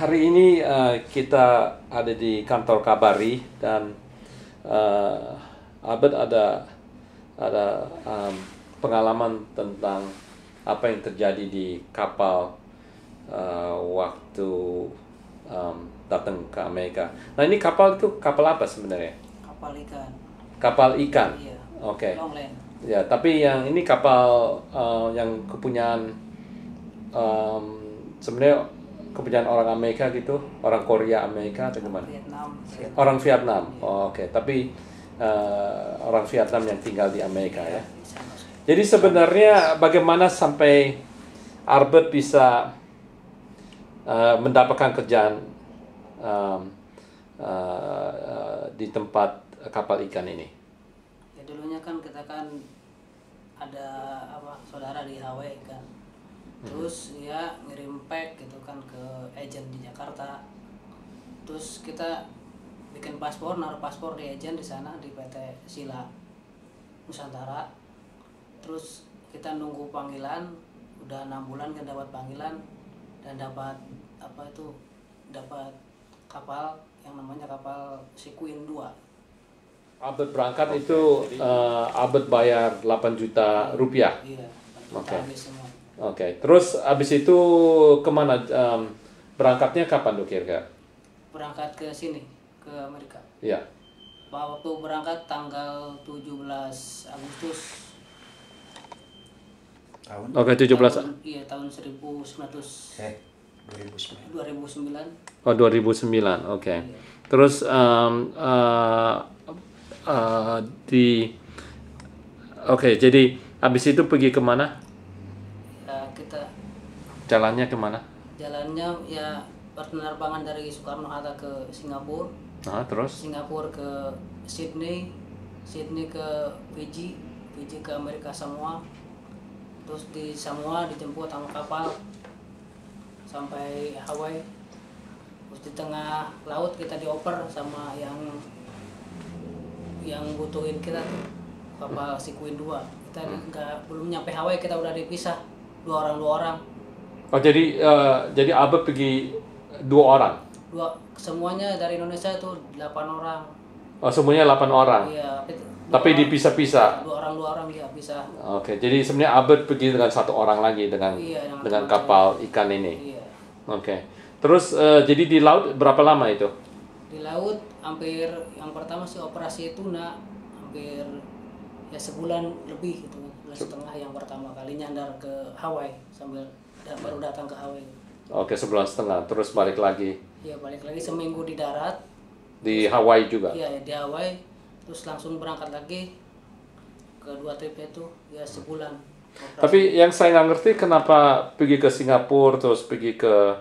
hari ini kita ada di kantor Kabari dan Albert ada pengalaman tentang apa yang terjadi di kapal waktu datang ke Amerika. Nah, ini kapal itu kapal apa sebenarnya? Kapal ikan. Kapal ikan. Iya. Oke. Longland. Ya, tapi yang ini kapal yang kepunyaan sebenarnya kepunyaan orang Amerika gitu, orang Korea Amerika atau gimana? Vietnam. Orang Vietnam. Oh, oke. Tapi orang Vietnam yang tinggal di Amerika ya. Di sana. Jadi sebenarnya bagaimana sampai Albert bisa mendapatkan kerjaan di tempat kapal ikan ini? Ya dulunya kan kita kan ada saudara di Hawaii kan. Terus dia ngirim pack gitu kan ke agent di Jakarta. Terus kita bikin paspor, naruh paspor di agent di sana di PT Sila Nusantara. Terus kita nunggu panggilan, udah 6 bulan kan dapat panggilan dan dapat dapat kapal yang namanya kapal Sequin 2. Albert berangkat itu Albert bayar 8 juta rupiah. Iya, Oke. habis semua. Oke. Terus abis itu kemana? Berangkatnya kapan tuh kira-kira? Berangkat ke sini, ke Amerika. Iya. Waktu berangkat tanggal 17 Agustus Tahun Oke, 17. tahun 1900 2009. 2009. Oh, 2009. Oke. Iya. Terus jadi abis itu pergi kemana? Ya, kita Jalannya kemana? jalannya ya penerbangan dari Soekarno-Hatta ke Singapura, Nah, terus? Singapura ke Sydney, Sydney ke Fiji, Fiji ke Amerika Samoa. Terus di Samoa dijemput sama kapal sampai Hawaii. Terus di tengah laut kita dioper sama yang butuhin kita tuh kapal Sequin 2. Kita belum nyampe Hawaii kita udah dipisah dua orang. Oh, jadi Albert pergi 2 orang. Semuanya dari Indonesia itu 8 orang. Oh, semuanya 8 orang. Iya, Tapi dipisah-pisah. dua orang ya bisa. Oke, jadi sebenarnya Albert pergi dengan 1 orang lagi dengan Iya, dengan teman-teman kapal ikan ini. Iya. Oke. Terus jadi di laut berapa lama itu? Di laut hampir yang pertama sih operasi tuna hampir ya sebulan lebih gitu, sebulan setengah yang pertama kali nyandar ke Hawaii baru datang ke Hawaii. Oke, 1,5 bulan. Terus balik lagi Iya, balik lagi seminggu di darat. di Hawaii juga. Iya, di Hawaii. Terus langsung berangkat lagi kedua trip itu ya sebulan. Operasi. Tapi yang saya nggak ngerti kenapa pergi ke Singapura, terus pergi ke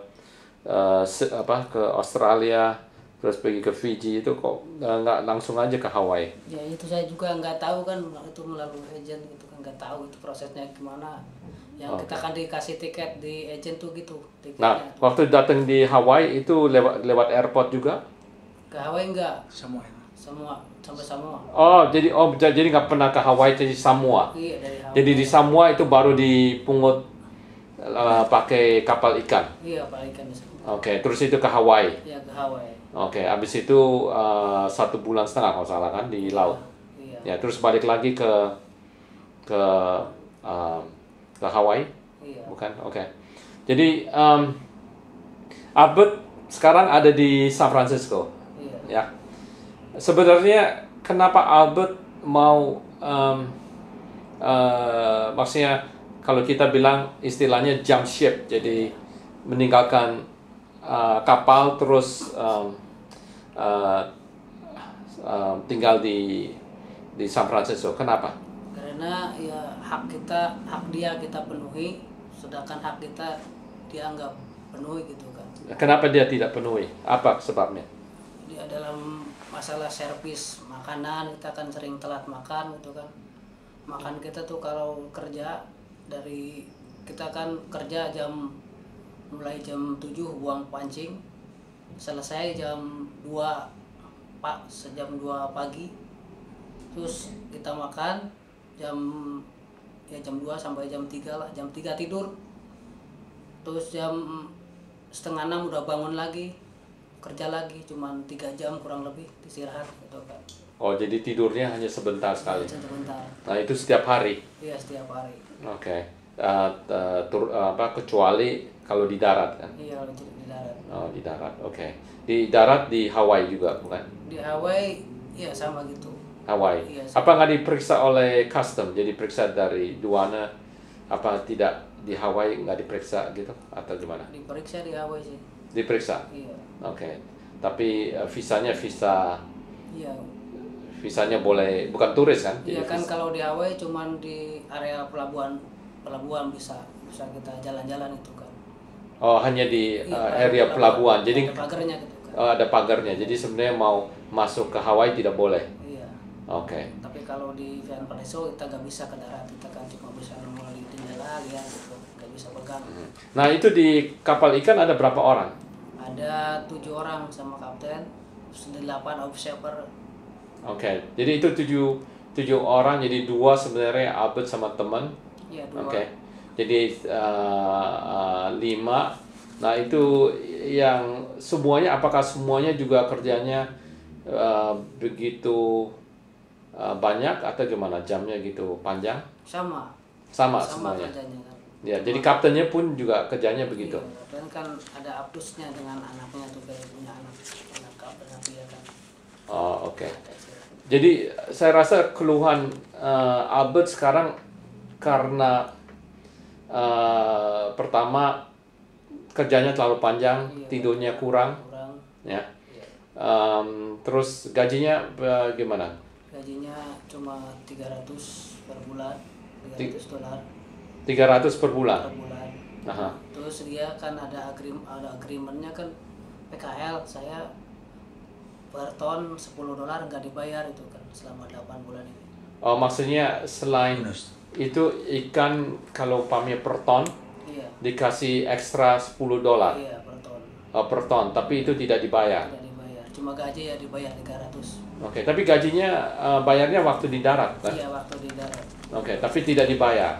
ke Australia, terus pergi ke Fiji itu kok nggak langsung aja ke Hawaii? Ya itu saya juga nggak tahu kan, itu melalui agent gitu kan, nggak tahu itu prosesnya gimana. Yang kita kan dikasih tiket di agent tuh gitu Nah, tiketnya. waktu datang di Hawaii itu lewat airport juga? Ke Hawaii enggak, Semua. semua sampai Samoa. Oh, jadi nggak pernah ke Hawaii, jadi Samoa. Iya, dari Hawaii. Jadi di Samoa itu baru dipungut pakai kapal ikan. Iya, balikan di sana. Oke, terus itu ke Hawaii. Iya, ke Hawaii. Oke, habis itu 1,5 bulan kalau salah kan di laut. Iya. Ya, terus balik lagi ke Hawaii, Iya. bukan? Oke. Jadi Albert sekarang ada di San Francisco. Iya. Ya. Sebenarnya kenapa Albert mau maksudnya kalau kita bilang istilahnya jump ship, jadi meninggalkan kapal terus tinggal di San Francisco. Kenapa? Karena ya hak dia kita penuhi, sedangkan hak kita dia nggak penuhi gitu kan. Kenapa dia tidak penuhi? Apa sebabnya? Dia dalam masalah servis makanan kita kan sering telat makan gitu kan. Makan kita tuh kalau kerja kita kan kerja mulai jam 7 buang pancing, selesai jam 2 jam 2 pagi. Terus kita makan jam 2 sampai jam 3 lah, jam 3 tidur. Terus jam 5:30 udah bangun lagi, kerja lagi, cuman 3 jam kurang lebih istirahat gitu kan. Oh, jadi tidurnya hanya sebentar sekali. Sebentar. Nah, itu setiap hari. Iya, setiap hari. Oke. Kecuali kalau di darat kan? Iya, kalau di darat. Oh, di darat. Oke. Di darat di Hawaii juga, bukan? Di Hawaii, iya sama gitu. Hawaii. Iya, Apa nggak diperiksa oleh custom? Jadi periksa dari duana? Apa tidak di Hawaii nggak diperiksa gitu? Atau gimana? Diperiksa di Hawaii sih. Diperiksa? Iya. Oke. Tapi visanya Iya. visanya boleh, bukan turis kan? Iya Jadi kan kalau di Hawaii cuman di area pelabuhan bisa kita jalan-jalan itu kan. Oh, hanya di Iya, area pelabuhan. Jadi ada pagarnya gitu kan. ada pagarnya. Jadi sebenarnya mau masuk ke Hawaii tidak boleh. Iya. Oke. Tapi kalau di Valparaiso kita nggak bisa ke darat, kita kan cuma bisa melalui jendela ya gitu, nggak bisa pegang. Nah, itu di kapal ikan ada berapa orang? Ada 7 orang sama kapten, terus 8 observer. Oke. Jadi itu tujuh orang. Jadi 2 sebenarnya Albert sama teman. Iya, 2. Oke. Jadi 5. Nah, itu yang semuanya, apakah semuanya juga kerjanya begitu banyak atau gimana, jamnya gitu panjang? Sama Semuanya. kerjanya kan. Ya, jadi kaptennya pun juga kerjanya begitu. Iya, kapten kan ada abdusnya dengan anaknya tuh, kayak punya anak kapten dia kan. Oh, oke. Jadi saya rasa keluhan Albert sekarang karena pertama kerjanya terlalu panjang, Iya, tidurnya kurang, ya. Terus gajinya gimana? Gajinya cuma 300 per bulan, $300 300 per bulan. per bulan. Aha. Terus dia kan ada agreementnya kan, PKL saya per ton $10 nggak dibayar itu kan selama 8 bulan ini. Oh, maksudnya selain itu ikan kalau umpamanya per ton Iya. dikasih ekstra $10 Iya, per ton. per ton, tapi itu tidak dibayar. Tidak dibayar. Cuma gaji ya dibayar 300. Oke, tapi gajinya bayarnya waktu di darat kan? Iya, waktu di darat. Oke, tapi tidak dibayar.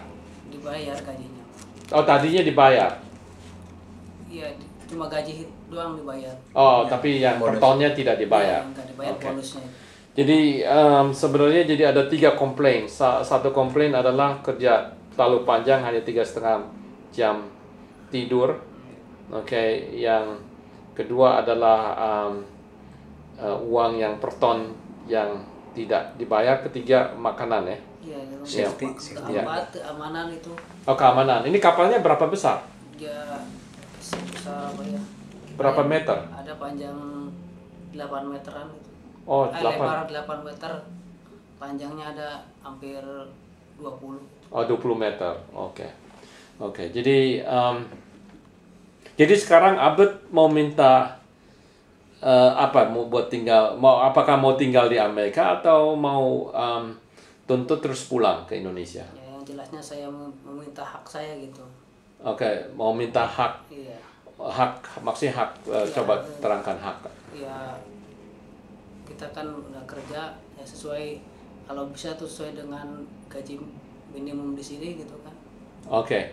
Dibayar gajinya. Oh, tadinya dibayar. Iya, cuma gaji doang dibayar. Oh, tapi yang per tonnya tidak dibayar. Iya, nggak dibayar Oke. bonusnya. Jadi sebenarnya jadi ada 3 komplain. Satu komplain adalah kerja terlalu panjang, hanya 3,5 jam tidur. Oke, yang kedua adalah uang yang per ton yang tidak dibayar. Ketiga, makanan ya. Iya, Safety. keempat keamanan itu Oh, keamanan. Ini kapalnya berapa besar? ya besar apa ya? Berapa meter? Ada panjang 8 meteran itu. Oh, Lebar 8. 8 meter, panjangnya ada hampir 20. Oh, 20 meter. Oke. Oke. Jadi sekarang Albert mau minta apa? Apakah mau tinggal di Amerika atau mau tuntut terus pulang ke Indonesia? Ya, yang jelasnya saya meminta hak saya gitu. Oke, mau minta hak. Iya. Maksudnya hak, coba terangkan hak. Ya, kita kan udah kerja ya sesuai, kalau bisa tuh sesuai dengan gaji minimum di sini gitu kan. Oke.